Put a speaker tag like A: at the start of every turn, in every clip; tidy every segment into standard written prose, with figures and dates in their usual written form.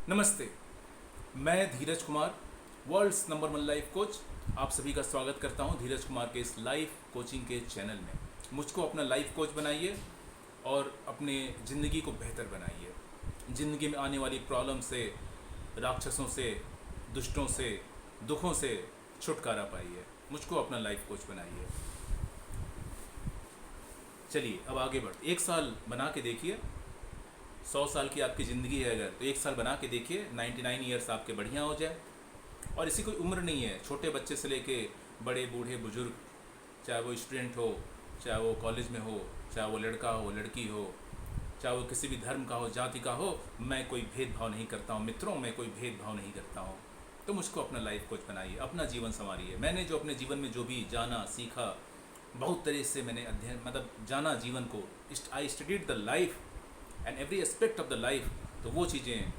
A: नमस्ते। मैं Dhiraj Kumar, world's number 1 life coach, आप सभी का स्वागत करता हूं धीरज कुमार के इस लाइफ कोचिंग के चैनल में। मुझको अपना लाइफ कोच बनाइए और अपने ज़िंदगी को बेहतर बनाइए। ज़िंदगी में आने वाली प्रॉब्लम से, राक्षसों से, दुष्टों से, दुखों से छुटकारा पाइए। मुझको अपना लाइफ कोच बनाइए। चलिए अब आगे बढ़ते। 1 साल बना के देखिए। 100 साल की आपकी ज़िंदगी है अगर, तो 1 साल बना के देखिए 99 ईयर्स आपके बढ़िया हो जाए। और इसी कोई उम्र नहीं है, छोटे बच्चे से लेके बड़े बूढ़े बुजुर्ग, चाहे वो स्टूडेंट हो, चाहे वो कॉलेज में हो, चाहे वो लड़का हो लड़की हो, चाहे वो किसी भी धर्म का हो, जाति का हो, मैं कोई भेदभाव नहीं करता हूँ मित्रों, मैं कोई भेदभाव नहीं करता हूँ। तो मुझको अपना लाइफ कोच बनाइए, अपना जीवन संवारिए। मैंने जो अपने जीवन में जो भी जाना सीखा, बहुत तरह से मैंने अध्ययन जाना जीवन को। I studied the life and every aspect of the life. तो वो चीज़ें,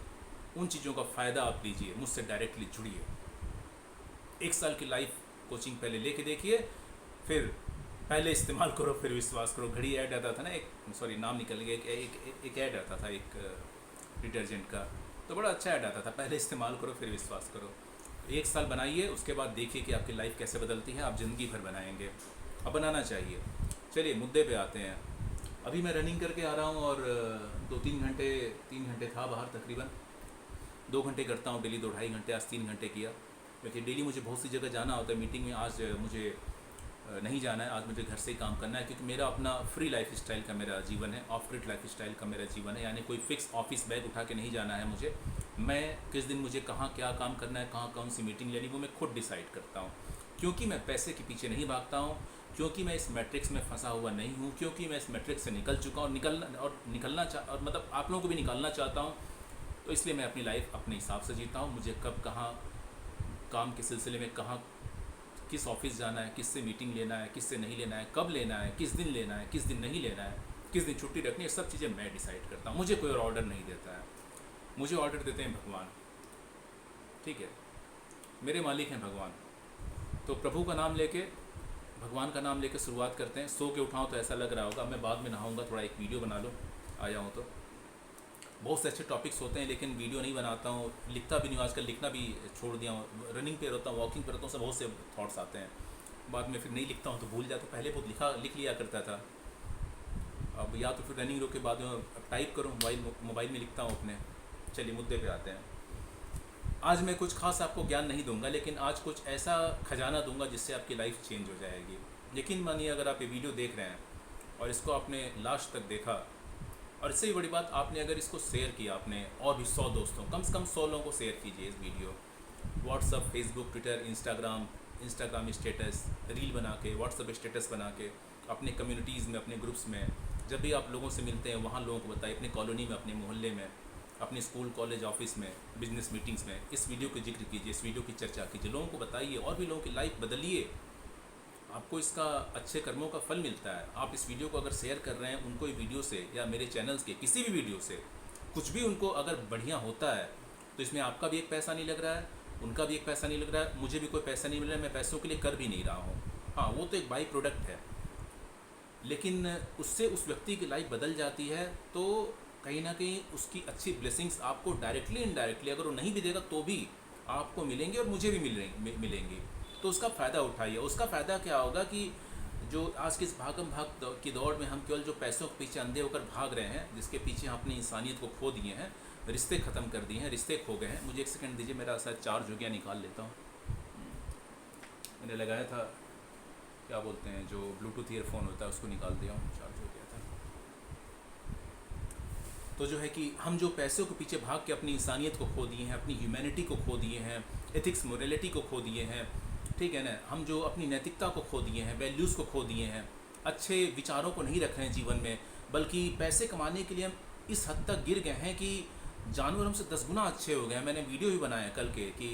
A: उन चीज़ों का फ़ायदा आप लीजिए, मुझसे डायरेक्टली जुड़िए। 1 साल की लाइफ कोचिंग पहले लेके देखिए, फिर पहले इस्तेमाल करो फिर विश्वास करो। घड़ी ऐड आता था ना, नाम निकल गया, एक ऐड आता था एक डिटर्जेंट का, तो बड़ा अच्छा ऐड आता था, पहले इस्तेमाल करो फिर विश्वास करो। 1 साल बनाइए, उसके बाद देखिए कि आपकी लाइफ कैसे बदलती है। आप ज़िंदगी भर बनाएंगे, अब बनाना चाहिए। चलिए मुद्दे पे आते हैं। अभी मैं रनिंग करके आ रहा हूँ और 3 घंटे था बाहर तकरीबन। 2 घंटे करता हूँ डेली, 2-2.5 घंटे, आज 3 घंटे किया, क्योंकि डेली मुझे बहुत सी जगह जाना होता है मीटिंग में। आज मुझे नहीं जाना है, आज मुझे घर से ही काम करना है, क्योंकि मेरा अपना फ्री लाइफ स्टाइल का मेरा जीवन है, ऑफ ग्रिड लाइफ स्टाइल का मेरा जीवन है। यानी कोई फिक्स ऑफिस बैग उठा के नहीं जाना है मुझे। मैं किस दिन मुझे कहाँ क्या काम करना है, कहाँ कौन सी मीटिंग लेनी, वो मैं खुद डिसाइड करता हूँ। क्योंकि मैं पैसे के पीछे नहीं भागता हूँ, क्योंकि मैं इस मैट्रिक्स में फंसा हुआ नहीं हूँ, क्योंकि मैं इस मैट्रिक्स से निकल चुका हूँ और आप लोगों को भी निकालना चाहता हूँ। तो इसलिए मैं अपनी लाइफ अपने हिसाब से जीता हूँ। मुझे कब कहाँ काम के सिलसिले में कहाँ किस ऑफिस जाना है, किससे मीटिंग लेना है, किससे नहीं लेना है, कब लेना है, किस दिन लेना है, किस दिन नहीं लेना है, किस दिन छुट्टी रखनी है, सब चीज़ें मैं डिसाइड करता हूँ। मुझे कोई और ऑर्डर नहीं देता है, मुझे ऑर्डर देते हैं भगवान। ठीक है, मेरे मालिक हैं भगवान। तो प्रभु का नाम लेके, भगवान का नाम लेके शुरुआत करते हैं। सो के उठाऊँ तो ऐसा लग रहा होगा मैं बाद में नहाऊंगा, थोड़ा एक वीडियो बना लो, आया हूँ तो। बहुत से अच्छे टॉपिक्स होते हैं लेकिन वीडियो नहीं बनाता हूँ, लिखता भी नहीं हूँ। आजकल लिखना भी छोड़ दिया हूँ। रनिंग पे रहता हूँ, वॉकिंग पे रहता हूँ, सब बहुत से थॉट्स आते हैं, बाद में फिर नहीं लिखता हूँ तो भूल जाता हूँ। पहले बहुत लिख लिया करता था, अब या तो फिर रनिंग रोक के बाद में टाइप करूँ, मोबाइल में लिखता हूँ अपने। चलिए मुद्दे पे आते हैं। आज मैं कुछ खास आपको ज्ञान नहीं दूंगा, लेकिन आज कुछ ऐसा खजाना दूंगा जिससे आपकी लाइफ चेंज हो जाएगी। यकीन मानिए, अगर आप ये वीडियो देख रहे हैं और इसको आपने लास्ट तक देखा, और इससे भी बड़ी बात, आपने अगर इसको शेयर किया आपने और भी 100 दोस्तों, कम से कम 100 लोगों को शेयर कीजिए इस video. WhatsApp, Facebook, Twitter, Instagram status reel बना के, व्हाट्सअप स्टेटस बना के, अपने कम्युनिटीज़ में, अपने ग्रुप्स में, जब भी आप लोगों से मिलते हैं वहाँ लोगों को बताइए, अपनी कॉलोनी में, अपने मोहल्ले में, अपने स्कूल कॉलेज ऑफिस में, बिजनेस मीटिंग्स में इस वीडियो का जिक्र कीजिए, इस वीडियो की चर्चा कीजिए, लोगों को बताइए और भी लोगों की लाइफ बदलिए। आपको इसका अच्छे कर्मों का फल मिलता है। आप इस वीडियो को अगर शेयर कर रहे हैं, उनको ये वीडियो से या मेरे चैनल्स के किसी भी वीडियो से कुछ भी उनको अगर बढ़िया होता है, तो इसमें आपका भी एक पैसा नहीं लग रहा है, उनका भी एक पैसा नहीं लग रहा है, मुझे भी कोई पैसा नहीं मिल रहा है, मैं पैसों के लिए कर भी नहीं रहा हूँ। हाँ, वो तो एक बाई प्रोडक्ट है, लेकिन उससे उस व्यक्ति की लाइफ बदल जाती है। तो कहीं ना कहीं उसकी अच्छी ब्लेसिंग्स आपको डायरेक्टली इनडायरेक्टली, अगर वो नहीं भी देगा तो भी आपको मिलेंगे और मुझे भी मिलेंगी। तो उसका फ़ायदा उठाइए। उसका फ़ायदा क्या होगा कि जो आज की इस भागम भाग की दौड़ में हम केवल जो पैसों के पीछे अंधे होकर भाग रहे हैं, जिसके पीछे हम अपनी इंसानियत को खो दिए हैं, रिश्ते ख़त्म कर दिए हैं, रिश्ते खो गए हैं। मुझे 1 सेकंड दीजिए, मेरा शायद चार्ज हो गया, निकाल लेता हूँ। मैंने लगाया था, क्या बोलते हैं, जो ब्लूटूथ ईयरफोन होता है, उसको निकाल दिया हूँ, चार्ज हो गया था। तो जो है कि हम जो पैसों के पीछे भाग के अपनी इंसानियत को खो दिए हैं, अपनी ह्यूमैनिटी को खो दिए हैं, एथिक्स मोरलिटी को खो दिए हैं, ठीक है ना, हम जो अपनी नैतिकता को खो दिए हैं, वैल्यूज़ को खो दिए हैं, अच्छे विचारों को नहीं रख रहे हैं जीवन में, बल्कि पैसे कमाने के लिए हम इस हद तक गिर गए हैं कि जानवर हमसे 10 गुना अच्छे हो गए हैं। मैंने वीडियो भी बनाया कल के कि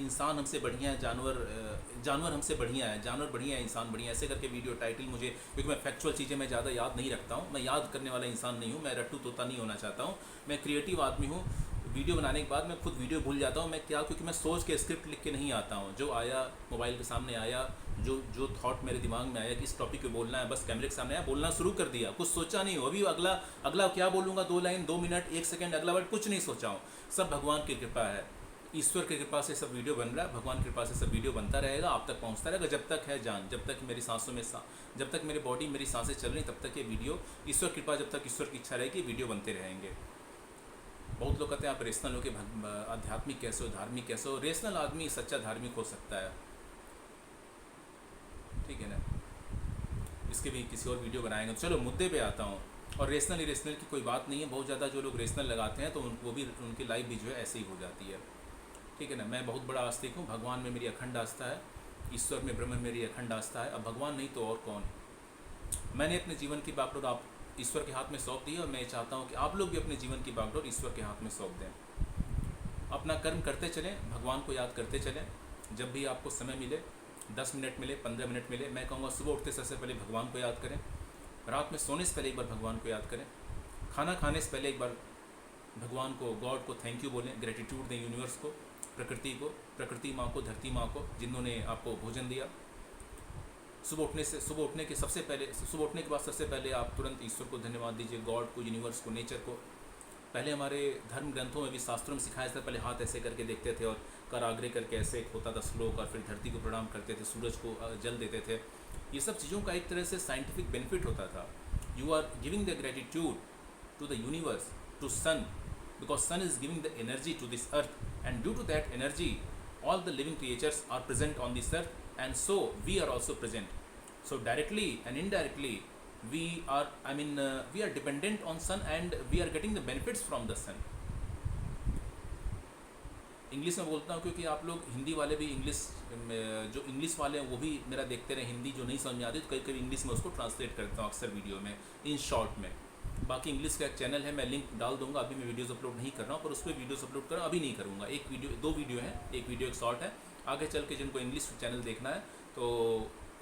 A: इंसान हमसे बढ़िया है, जानवर हमसे बढ़िया है, जानवर बढ़िया है, इंसान बढ़िया है, ऐसे करके वीडियो टाइटल मुझे, क्योंकि मैं फैक्चुअल चीज़ें मैं ज़्यादा याद नहीं रखता हूँ, मैं याद करने वाला इंसान नहीं हूँ, मैं रट्टू तोता नहीं होना चाहता हूँ, मैं क्रिएटिव आदमी हूँ। वीडियो बनाने के बाद मैं खुद वीडियो भूल जाता हूँ, मैं क्या, क्योंकि मैं सोच के स्क्रिप्ट लिख के नहीं आता हूँ, जो आया मोबाइल के सामने आया, जो थॉट मेरे दिमाग में आया कि इस टॉपिक पे बोलना है, बस कैमरे के सामने आया, बोलना शुरू कर दिया, कुछ सोचा नहीं हो अभी अगला अगला क्या बोलूँगा, 2 लाइन 2 मिनट 1 सेकंड अगला वर्ड कुछ नहीं सोचा हूँ। सब भगवान की कृपा है, ईश्वर की कृपा से सब वीडियो बन रहा है, भगवान की कृपा से सब वीडियो बनता रहेगा, आप तक पहुंचता रहेगा जब तक है जान, जब तक मेरी सांसों में जब तक मेरी बॉडी मेरी सांसें चल रही तब तक ये वीडियो, ईश्वर कृपा जब तक ईश्वर की इच्छा रहेगी वीडियो बनते रहेंगे। बहुत लोग कहते हैं आप रेशनल हो के आध्यात्मिक कैसे हो, धार्मिक कैसे हो। रेशनल आदमी सच्चा धार्मिक हो सकता है, ठीक है ना, इसके भी किसी और वीडियो बनाएंगे। चलो मुद्दे पे आता हूँ। और रेशनल इरेशनल की कोई बात नहीं है, बहुत ज़्यादा जो लोग रेशनल लगाते हैं तो वो भी उनकी लाइफ भी जो है ऐसे ही हो जाती है, ठीक है ना। मैं बहुत बड़ा आस्तिक हूँ, भगवान में मेरी अखंड आस्था है, ईश्वर में ब्रह्म में मेरी अखंड आस्था है। अब भगवान नहीं तो और कौन। मैंने अपने जीवन की बागडोर आप ईश्वर के हाथ में सौंप दी है और मैं चाहता हूँ कि आप लोग भी अपने जीवन की बागडोर ईश्वर के हाथ में सौंप दें। अपना कर्म करते चलें, भगवान को याद करते चलें। जब भी आपको समय मिले, 10 मिनट मिले, 15 मिनट मिले, मैं कहूँगा सुबह उठते सबसे पहले भगवान को याद करें, रात में सोने से पहले एक बार भगवान को याद करें, खाना खाने से पहले एक बार भगवान को, गॉड को थैंक यू बोलें, ग्रेटिट्यूड दें यूनिवर्स को, प्रकृति को, प्रकृति माँ को, धरती माँ को, जिन्होंने आपको भोजन दिया। सुबह उठने के सबसे पहले, सुबह उठने के बाद सबसे पहले आप तुरंत ईश्वर को धन्यवाद दीजिए, गॉड को, यूनिवर्स को, नेचर को। पहले हमारे धर्म ग्रंथों में भी, शास्त्रों में सिखाया था, पहले हाथ ऐसे करके देखते थे और कर आग्रे करके ऐसे होता था श्लोक, और फिर धरती को प्रणाम करते थे, सूरज को जल देते थे। ये सब चीज़ों का एक तरह से साइंटिफिक बेनिफिट होता था। You are giving the gratitude to the universe, to sun, because sun is giving the energy to this earth, and due to that energy all the living creatures are present on this earth, and so we are also present. So directly and indirectly we are, we are dependent on sun and we are getting the benefits from the sun. English में बोलता हूँ क्योंकि आप लोग हिंदी वाले भी जो English वाले हैं वो भी मेरा देखते रहे, हिंदी जो नहीं समझ में आती तो कभी कभी इंग्लिश में उसको ट्रांसलेट करता हूँ अक्सर वीडियो में, इन शॉर्ट में। बाकी इंग्लिश का एक चैनल है, मैं लिंक डाल दूंगा। अभी मैं वीडियोस अपलोड नहीं कर रहा हूँ, पर उस पर वीडियोस अपलोड कर रहा हूँ, अभी नहीं करूँगा। एक वीडियो, 2 वीडियो हैं, एक वीडियो एक शॉर्ट है। आगे चल के जिनको इंग्लिश चैनल देखना है तो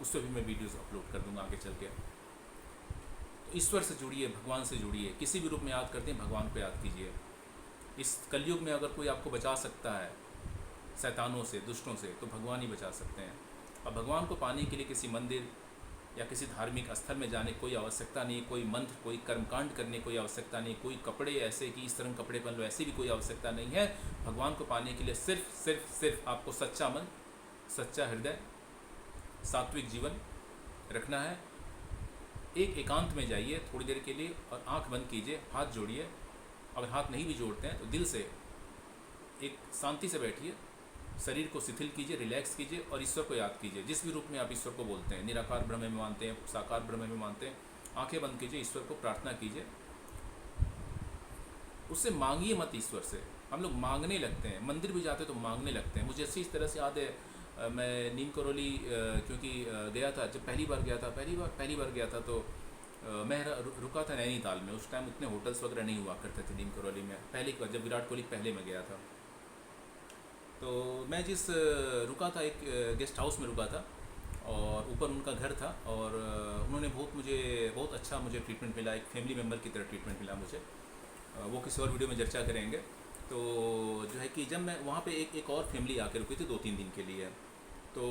A: उस पर भी मैं वीडियोस अपलोड कर दूँगा आगे चल के। तो ईश्वर से जुड़िए, भगवान से जुड़िए, किसी भी रूप में याद करते हैं भगवान को याद कीजिए। इस कलयुग में अगर कोई आपको बचा सकता है शैतानों से, दुष्टों से, तो भगवान ही बचा सकते हैं। अब भगवान को पाने के लिए किसी मंदिर या किसी धार्मिक स्थल में जाने की कोई आवश्यकता नहीं, कोई मंत्र, कोई कर्मकांड करने की कोई आवश्यकता नहीं, कोई कपड़े ऐसे कि इस तरह कपड़े पहन लो ऐसी भी कोई आवश्यकता नहीं है। भगवान को पाने के लिए सिर्फ आपको सच्चा मन, सच्चा हृदय, सात्विक जीवन रखना है। एक एकांत में जाइए थोड़ी देर के लिए और आंख बंद कीजिए, हाथ जोड़िए। अगर हाथ नहीं भी जोड़ते हैं तो दिल से एक शांति से बैठिए, शरीर को शिथिल कीजिए, रिलैक्स कीजिए और ईश्वर को याद कीजिए। जिस भी रूप में आप ईश्वर को बोलते हैं, निराकार ब्रह्म में मानते हैं, साकार ब्रह्म में मानते हैं, आंखें बंद कीजिए, ईश्वर को प्रार्थना कीजिए। उससे मांगिए मत ईश्वर से। हम लोग मांगने लगते हैं, मंदिर भी जाते तो मांगने लगते हैं। मुझे इस तरह से याद है, मैं नीम करौली क्योंकि गया था, जब पहली बार गया था तो मैं रुका था नैनीताल में। उस टाइम उतने होटल्स वगैरह नहीं हुआ करते थे नीम करौली में, पहली बार जब विराट कोहली पहले में गया था। तो मैं रुका था, एक गेस्ट हाउस में रुका था और ऊपर उनका घर था और उन्होंने मुझे बहुत अच्छा ट्रीटमेंट मिला, एक फैमिली मेम्बर की तरह ट्रीटमेंट मिला मुझे। वो किसी और वीडियो में चर्चा करेंगे। तो जो है कि जब मैं वहाँ पे एक और फैमिली आके रुकी थी 2-3 दिन के लिए, तो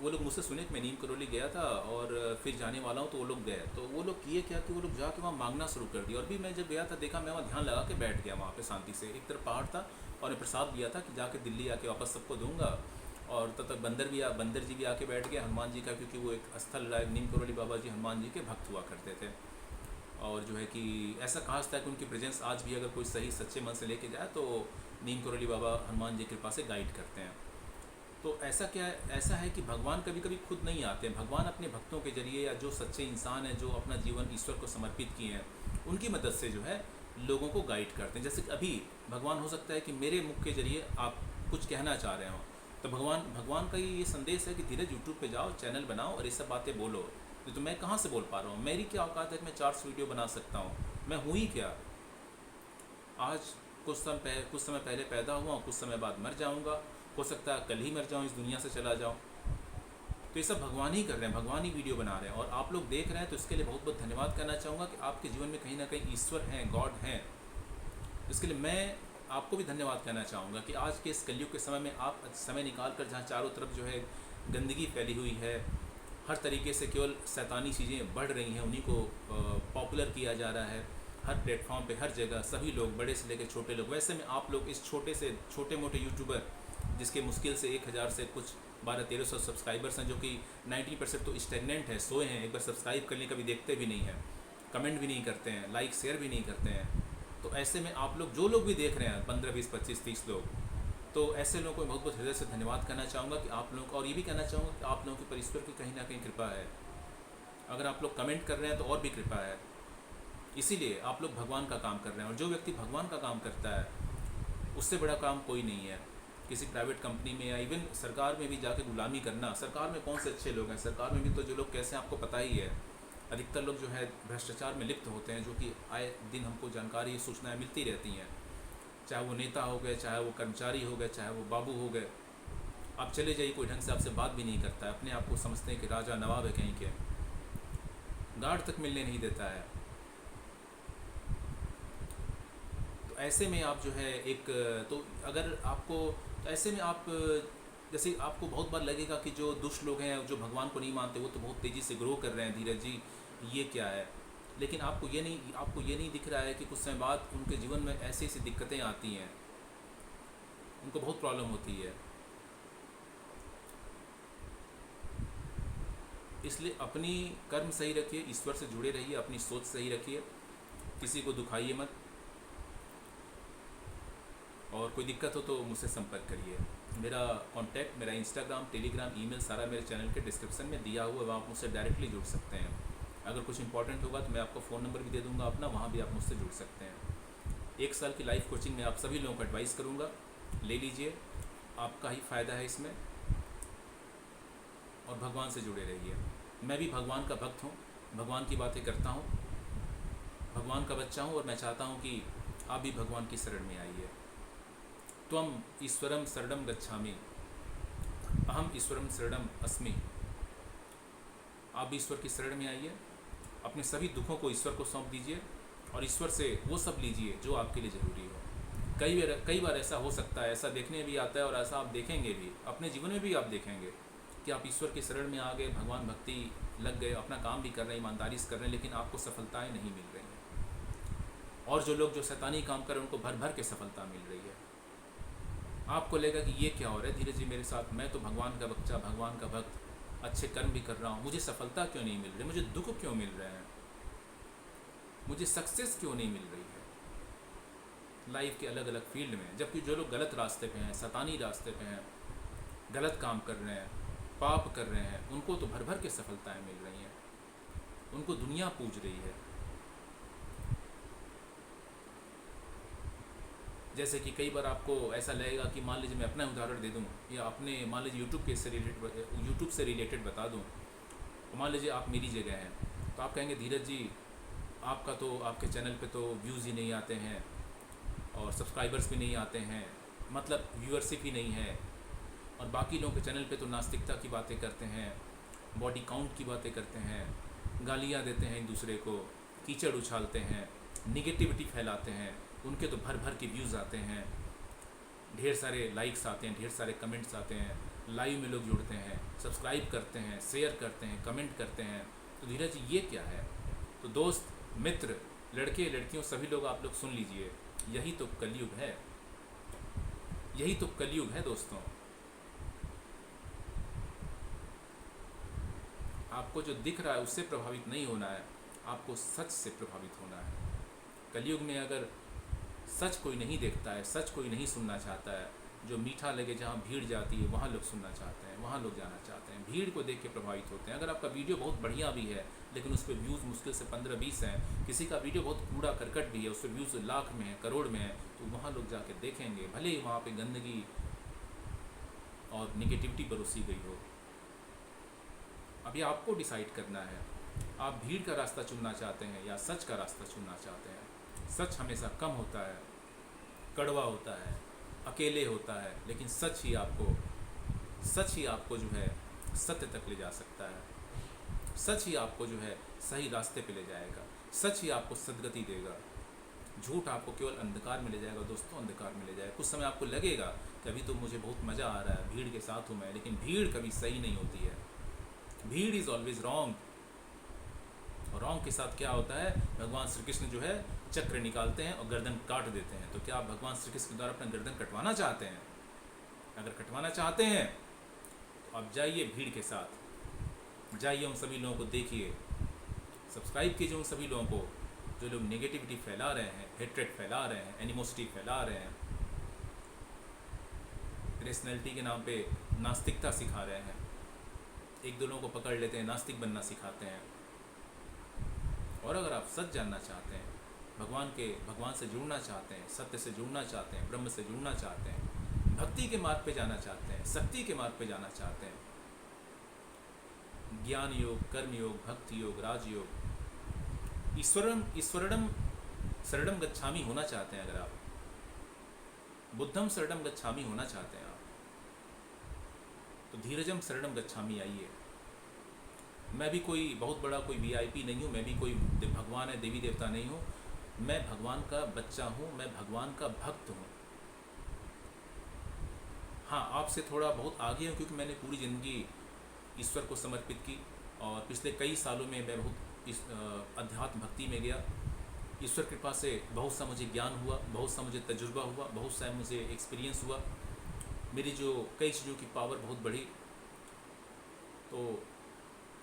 A: वो लोग मुझसे सुने कि मैं नीम करौली गया था और फिर जाने वाला हूँ, तो वो लोग गए। तो वो लोग किए क्या कि वो लोग जाके वहाँ मांगना शुरू कर दिया। और भी मैं जब गया था देखा, मैं वहाँ ध्यान लगा के बैठ गया वहाँ पे शांति से। एक तरफ पहाड़ था और मैं प्रसाद दिया था कि जाके दिल्ली आके वापस सबको दूंगा। और तब तक बंदर जी भी आके बैठ गए हनुमान जी का, क्योंकि वो एक स्थल रहा है, नीम करौली बाबा जी हनुमान जी के भक्त हुआ करते थे। और जो है कि ऐसा कहा जाता है कि उनकी प्रेजेंस आज भी अगर कोई सही सच्चे मन से लेके जाए तो नीम करौली बाबा हनुमान जी की कृपा से गाइड करते हैं। तो ऐसा है कि भगवान कभी कभी खुद नहीं आते हैं, भगवान अपने भक्तों के जरिए या जो सच्चे इंसान हैं जो अपना जीवन ईश्वर को समर्पित किए हैं उनकी मदद से जो है लोगों को गाइड करते हैं। जैसे कि अभी भगवान हो सकता है कि मेरे मुख के जरिए आप कुछ कहना चाह रहे हो, तो भगवान का ये संदेश है कि धीरज यूट्यूब पे जाओ, चैनल बनाओ और ये सब बातें बोलो। तो मैं कहाँ से बोल पा रहा हूँ, मेरी क्या औकात है कि मैं 400 वीडियो बना सकता हूँ। मैं हूँ ही क्या, आज कुछ समय पहले पैदा हुआ, कुछ समय बाद मर जाऊँगा, हो सकता है कल ही मर जाऊँ, इस दुनिया से चला जाऊँ। तो ये सब भगवान ही कर रहे हैं, भगवान ही वीडियो बना रहे हैं और आप लोग देख रहे हैं। तो इसके लिए बहुत बहुत धन्यवाद करना चाहूँगा कि आपके जीवन में कहीं ना कहीं ईश्वर हैं, गॉड हैं। इसके लिए मैं आपको भी धन्यवाद कहना चाहूँगा कि आज के इस कलयुग के समय में आप समय निकाल कर, जहाँ चारों तरफ जो है गंदगी फैली हुई है, हर तरीके से केवल शैतानी चीज़ें बढ़ रही हैं, उन्हीं को पॉपुलर किया जा रहा है हर प्लेटफॉर्म पे, हर जगह सभी लोग, बड़े से लेकर छोटे लोग। वैसे में आप लोग इस छोटे से छोटे मोटे यूट्यूबर जिसके मुश्किल से 1000 से कुछ 1200-1300 सब्सक्राइबर्स हैं, जो कि 90% तो स्टेगनेंट है, सोए हैं, एक बार सब्सक्राइब करने कभी देखते भी नहीं हैं, कमेंट भी नहीं करते हैं, लाइक शेयर भी नहीं करते हैं। तो ऐसे में आप लोग जो लोग भी देख रहे हैं 15, 20, 25, 30 लोग, तो ऐसे लोगों को बहुत बहुत हृदय से धन्यवाद करना चाहूँगा कि आप लोगों को, और ये भी कहना चाहूँगा कि आप लोगों के पर ईश्वर की कहीं ना कहीं कृपा है। अगर आप लोग कमेंट कर रहे हैं तो और भी कृपा है, इसीलिए आप लोग भगवान का काम कर रहे हैं। और जो व्यक्ति भगवान का काम करता है उससे बड़ा काम कोई नहीं है। किसी प्राइवेट कंपनी में या इवन सरकार में भी जाके गुलामी करना, सरकार में कौन से अच्छे लोग हैं, सरकार में भी तो जो लोग कैसे आपको पता ही है, अधिकतर लोग जो है भ्रष्टाचार में लिप्त होते हैं, जो कि आए दिन हमको जानकारी सूचनाएं मिलती रहती हैं, चाहे वो नेता हो गए, चाहे वो कर्मचारी हो गए, चाहे वो बाबू हो गए। आप चले जाइए, कोई ढंग से आपसे बात भी नहीं करता है, अपने आप को समझते हैं कि राजा नवाब है कहीं के, गार्ड तक मिलने नहीं देता है। तो ऐसे में आप जो है एक, तो अगर आपको, तो ऐसे में आप, जैसे आपको बहुत बार लगेगा कि जो दुष्ट लोग हैं, जो भगवान को नहीं मानते, वो तो बहुत तेज़ी से ग्रो कर रहे हैं, धीरज जी ये क्या है। लेकिन आपको ये नहीं दिख रहा है कि कुछ समय बाद उनके जीवन में ऐसी ऐसी दिक्कतें आती हैं, उनको बहुत प्रॉब्लम होती है। इसलिए अपनी कर्म सही रखिए, ईश्वर से जुड़े रहिए, अपनी सोच सही रखिए, किसी को दुखाइए मत, और कोई दिक्कत हो तो मुझसे संपर्क करिए। मेरा कांटेक्ट, मेरा इंस्टाग्राम, टेलीग्राम, ईमेल सारा मेरे चैनल के डिस्क्रिप्शन में दिया हुआ है, वहाँ आप मुझसे डायरेक्टली जुड़ सकते हैं। अगर कुछ इंपॉर्टेंट होगा तो मैं आपको फ़ोन नंबर भी दे दूँगा अपना, वहाँ भी आप मुझसे जुड़ सकते हैं। 1 साल की लाइफ कोचिंग में आप सभी लोगों को एडवाइस करूँगा, ले लीजिए, आपका ही फ़ायदा है इसमें, और भगवान से जुड़े रहिए। मैं भी भगवान का भक्त हूँ, भगवान की बातें करता हूँ, भगवान का बच्चा हूँ, और मैं चाहता हूँ कि आप भी भगवान की शरण में आइए। त्वम ईश्वरम शरणम गच्छामि, अहम ईश्वरम शरणम अस्मि। आप भी ईश्वर की शरण में आइए, अपने सभी दुखों को ईश्वर को सौंप दीजिए, और ईश्वर से वो सब लीजिए जो आपके लिए ज़रूरी हो। कई बार ऐसा हो सकता है, ऐसा देखने भी आता है, और ऐसा आप देखेंगे भी, अपने जीवन में भी आप देखेंगे कि आप ईश्वर की शरण में आ गए, भगवान भक्ति लग गए, अपना काम भी कर रहे हैं, ईमानदारी से कर रहे हैं, लेकिन आपको सफलताएं नहीं मिल रही हैं। और जो लोग जो शैतानी काम कर रहे हैं, उनको भर भर के सफलता मिल रही है। आपको लगेगा कि ये क्या हो रहा है धीरज जी मेरे साथ, मैं तो भगवान का बच्चा, भगवान का भक्त, अच्छे कर्म भी कर रहा हूँ, मुझे सफलता क्यों नहीं मिल रही, मुझे दुख क्यों मिल रहे हैं, मुझे सक्सेस क्यों नहीं मिल रही है लाइफ के अलग अलग फील्ड में। जबकि जो लोग गलत रास्ते पे हैं, शैतानी रास्ते पे हैं, गलत काम कर रहे हैं, पाप कर रहे हैं, उनको तो भर भर के सफलताएं मिल रही हैं, उनको दुनिया पूज रही है। जैसे कि कई बार आपको ऐसा लगेगा कि मान लीजिए मैं अपना उदाहरण दे दूं, या अपने मान लीजिए यूट्यूब से रिलेटेड बता दूं। तो मान लीजिए आप मेरी जगह हैं, तो आप कहेंगे धीरज जी आपका तो, आपके चैनल पे तो व्यूज़ ही नहीं आते हैं, और सब्सक्राइबर्स भी नहीं आते हैं, मतलब व्यूअरशिप ही नहीं है, और बाकी लोगों के चैनल पे तो नास्तिकता की बातें करते हैं, बॉडी काउंट की बातें करते हैं, गालियाँ देते हैं एक दूसरे को, कीचड़ उछालते हैं, निगेटिविटी फैलाते हैं, उनके तो भर भर के व्यूज़ आते हैं, ढेर सारे लाइक्स आते हैं, ढेर सारे कमेंट्स आते हैं, लाइव में लोग जुड़ते हैं, सब्सक्राइब करते हैं, शेयर करते हैं, कमेंट करते हैं। तो धीरज जी ये क्या है। तो दोस्त मित्र, लड़के लड़कियों, सभी लोग आप लोग सुन लीजिए, यही तो कलयुग है, यही तो कलयुग है दोस्तों। आपको जो दिख रहा है उससे प्रभावित नहीं होना है, आपको सच से प्रभावित होना है। कलयुग में अगर सच कोई नहीं देखता है, सच कोई नहीं सुनना चाहता है, जो मीठा लगे जहाँ भीड़ जाती है वहाँ लोग सुनना चाहते हैं, वहाँ लोग जाना चाहते हैं, भीड़ को देख के प्रभावित होते हैं। अगर आपका वीडियो बहुत बढ़िया भी है लेकिन उस पर व्यूज़ मुश्किल से 15-20 हैं, किसी का वीडियो बहुत कूड़ा करकट भी है, उस पर व्यूज़ लाख में है, करोड़ में है, तो वहाँ लोग जाके देखेंगे, भले ही वहाँ पर गंदगी और निगेटिविटी बरसी गई हो। अभी आपको डिसाइड करना है, आप भीड़ का रास्ता चुनना चाहते हैं या सच का रास्ता चुनना चाहते हैं। सच हमेशा कम होता है, कड़वा होता है, अकेले होता है, लेकिन सच ही आपको जो है सत्य तक ले जा सकता है। सच ही आपको जो है सही रास्ते पे ले जाएगा, सच ही आपको सद्गति देगा। झूठ आपको केवल अंधकार में ले जाएगा दोस्तों, अंधकार में ले जाएगा। कुछ समय आपको लगेगा कि अभी तो मुझे बहुत मज़ा आ रहा है, भीड़ के साथ हूँ मैं, लेकिन भीड़ कभी सही नहीं होती है। भीड़ इज़ ऑलवेज रॉन्ग। और रॉन्ग के साथ क्या होता है, भगवान श्री कृष्ण जो है चक्र निकालते हैं और गर्दन काट देते हैं। तो क्या आप भगवान श्री कृष्ण के द्वारा अपना गर्दन कटवाना चाहते हैं? अगर कटवाना चाहते हैं तो आप जाइए भीड़ के साथ, जाइए उन सभी लोगों को देखिए, सब्सक्राइब कीजिए उन सभी लोगों को जो लोग नेगेटिविटी फैला रहे हैं, हेट्रेड फैला रहे हैं, एनिमोसिटी फैला रहे हैं, रेशनैलिटी के नाम पे नास्तिकता सिखा रहे हैं। एक दो लोगों को पकड़ लेते हैं, नास्तिक बनना सिखाते हैं। और अगर आप सच जानना चाहते हैं, भगवान से जुड़ना चाहते हैं, सत्य से जुड़ना चाहते हैं, ब्रह्म से जुड़ना चाहते हैं, भक्ति के मार्ग पे जाना चाहते हैं, शक्ति के मार्ग पे जाना चाहते हैं, ज्ञान योग, कर्म योग, भक्ति योग, राजयोग, ईश्वरम शरणम गच्छामि होना चाहते हैं, अगर आप बुद्धम शरणम गच्छामि होना चाहते हैं आप, तो धीरजम शरणम गच्छामि आइए। मैं भी कोई बहुत बड़ा कोई वीआईपी नहीं हूँ, मैं भी कोई भगवान है देवी देवता नहीं हूँ, मैं भगवान का बच्चा हूँ, मैं भगवान का भक्त हूँ। हाँ, आपसे थोड़ा बहुत आगे हूँ क्योंकि मैंने पूरी ज़िंदगी ईश्वर को समर्पित की और पिछले कई सालों में मैं बहुत इस अध्यात्म भक्ति में गया। ईश्वर कृपा से बहुत सा मुझे ज्ञान हुआ, बहुत सा मुझे तजुर्बा हुआ, बहुत सा मुझे एक्सपीरियंस हुआ, मेरी जो कई चीज़ों की पावर बहुत बढ़ी। तो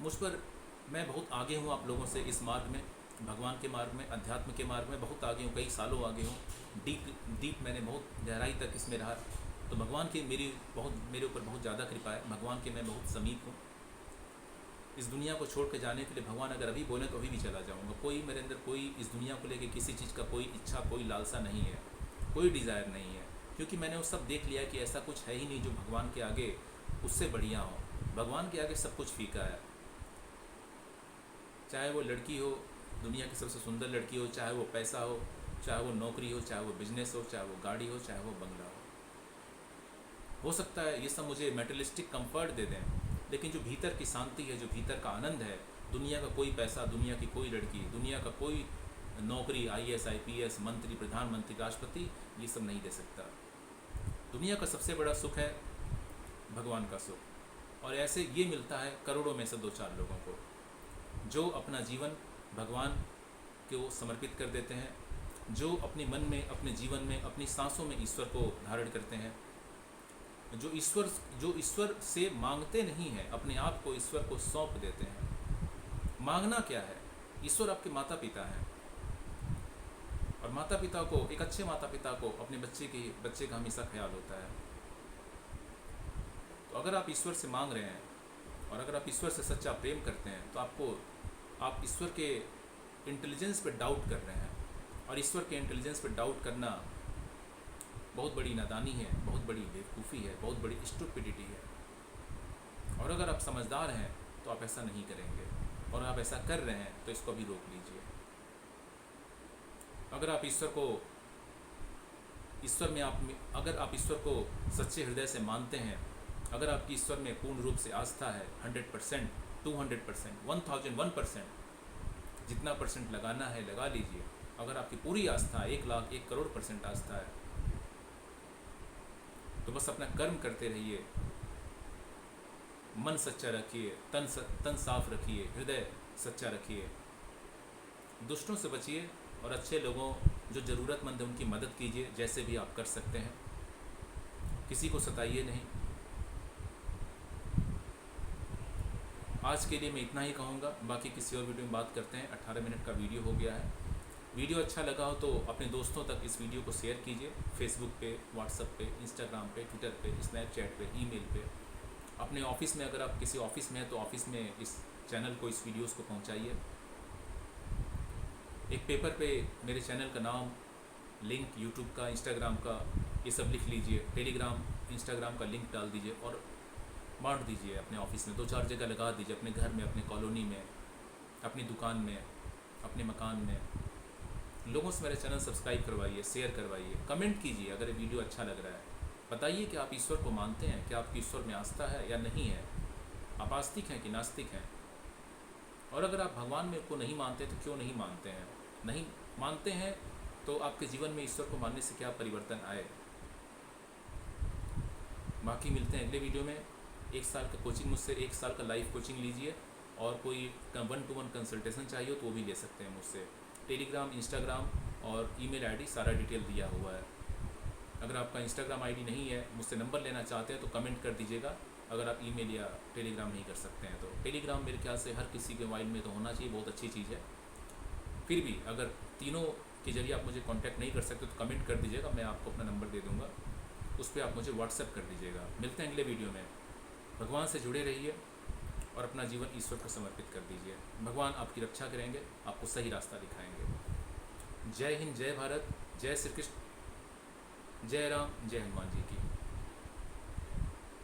A: मुझ पर मैं बहुत आगे हूँ आप लोगों से इस मार्ग में, भगवान के मार्ग में, अध्यात्म के मार्ग में बहुत आगे हूँ, कई सालों आगे हूँ। डीप मैंने बहुत गहराई तक इसमें रहा। तो भगवान की मेरे ऊपर बहुत ज़्यादा कृपा है, भगवान के मैं बहुत समीप हूँ। इस दुनिया को छोड़ के जाने के लिए भगवान अगर अभी बोले तो अभी भी चला जाऊँगा। कोई मेरे अंदर कोई इस दुनिया को लेके किसी चीज़ का कोई इच्छा, कोई लालसा नहीं है, कोई डिज़ायर नहीं है, क्योंकि मैंने वो सब देख लिया कि ऐसा कुछ है ही नहीं जो भगवान के आगे उससे बढ़िया हो। भगवान के आगे सब कुछ फीका है। चाहे वो लड़की हो, दुनिया की सबसे सुंदर लड़की हो, चाहे वो पैसा हो, चाहे वो नौकरी हो, चाहे वो बिजनेस हो, चाहे वो गाड़ी हो, चाहे वो बंगला हो सकता है ये सब मुझे मेटेरियलिस्टिक कंफर्ट दे दें, लेकिन जो भीतर की शांति है, जो भीतर का आनंद है, दुनिया का कोई पैसा, दुनिया की कोई लड़की, दुनिया का कोई नौकरी, आईएएस, आईपीएस, मंत्री, प्रधानमंत्री, राष्ट्रपति, ये सब नहीं दे सकता। दुनिया का सबसे बड़ा सुख है भगवान का सुख, और ऐसे ये मिलता है करोड़ों में से 2-4 लोगों को जो अपना जीवन भगवान को समर्पित कर देते हैं, जो अपने मन में, अपने जीवन में, अपनी सांसों में ईश्वर को धारण करते हैं, जो ईश्वर से मांगते नहीं हैं, अपने आप को ईश्वर को सौंप देते हैं। मांगना क्या है? ईश्वर आपके माता पिता हैं, और माता पिता को, एक अच्छे माता पिता को अपने बच्चे का हमेशा ख्याल होता है। तो अगर आप ईश्वर से मांग रहे हैं और अगर आप ईश्वर से सच्चा प्रेम करते हैं, तो आप ईश्वर के इंटेलिजेंस पे डाउट कर रहे हैं, और ईश्वर के इंटेलिजेंस पे डाउट करना बहुत बड़ी नादानी है, बहुत बड़ी बेवकूफ़ी है, बहुत बड़ी स्टुपिडिटी है। और अगर आप समझदार हैं तो आप ऐसा नहीं करेंगे, और आप ऐसा कर रहे हैं तो इसको भी रोक लीजिए। अगर आप अगर आप ईश्वर को सच्चे हृदय से मानते हैं, अगर आपकी ईश्वर में पूर्ण रूप से आस्था है, 100%, 200%, 1001%, जितना परसेंट लगाना है लगा लीजिए। अगर आपकी पूरी आस्था 1 लाख 1 करोड़ % आस्था है, तो बस अपना कर्म करते रहिए, मन सच्चा रखिए, तन साफ रखिए, हृदय सच्चा रखिए, दुष्टों से बचिए, और अच्छे लोगों जो ज़रूरतमंद है उनकी मदद कीजिए, जैसे भी आप कर सकते हैं। किसी को सताइए नहीं। आज के लिए मैं इतना ही कहूँगा, बाकी किसी और वीडियो में बात करते हैं। 18 मिनट का वीडियो हो गया है। वीडियो अच्छा लगा हो तो अपने दोस्तों तक इस वीडियो को शेयर कीजिए, फेसबुक पे, व्हाट्सएप पे, इंस्टाग्राम पे, ट्विटर पे, स्नैपचैट पे, ईमेल पे। अपने ऑफिस में, अगर आप किसी ऑफिस में हैं तो ऑफिस में इस चैनल को, इस वीडियोस को पहुंचाइए। एक पेपर पे मेरे चैनल का नाम, लिंक, यूट्यूब का, इंस्टाग्राम का, ये सब लिख लीजिए। टेलीग्राम, इंस्टाग्राम का लिंक डाल दीजिए और बांट दीजिए अपने ऑफिस में, 2-4 जगह लगा दीजिए, अपने घर में, अपने कॉलोनी में, अपनी दुकान में, अपने मकान में। लोगों से मेरा चैनल सब्सक्राइब करवाइए, शेयर करवाइए, कमेंट कीजिए अगर ये वीडियो अच्छा लग रहा है। बताइए कि आप ईश्वर को मानते हैं, क्या आपकी ईश्वर में आस्था है या नहीं है, आप आस्तिक हैं कि नास्तिक हैं। और अगर आप भगवान में को नहीं मानते तो क्यों नहीं मानते हैं? नहीं मानते हैं तो आपके जीवन में ईश्वर को मानने से क्या परिवर्तन आए? बाकी मिलते हैं अगले वीडियो में। 1 साल का कोचिंग मुझसे, 1 साल का लाइव कोचिंग लीजिए, और कोई 1-to-1 कंसल्टेशन चाहिए हो तो वो भी ले सकते हैं मुझसे। टेलीग्राम, इंस्टाग्राम और ईमेल आईडी सारा डिटेल दिया हुआ है। अगर आपका इंस्टाग्राम आईडी नहीं है, मुझसे नंबर लेना चाहते हैं तो कमेंट कर दीजिएगा। अगर आप ईमेल या टेलीग्राम नहीं कर सकते हैं तो टेलीग्राम मेरे ख्याल से हर किसी के मोबाइल में तो होना चाहिए, बहुत अच्छी चीज़ है। फिर भी अगर तीनों के जरिए आप मुझे कांटेक्ट नहीं कर सकते तो कमेंट कर दीजिएगा, मैं आपको अपना नंबर दे दूँगा, उस पर आप मुझे व्हाट्सएप कर दीजिएगा। मिलते हैं अगले वीडियो में। भगवान से जुड़े रहिए और अपना जीवन ईश्वर को समर्पित कर दीजिए। भगवान आपकी रक्षा करेंगे, आपको सही रास्ता दिखाएंगे। जय हिंद, जय भारत, जय श्री कृष्ण, जय राम, जय हनुमान जी।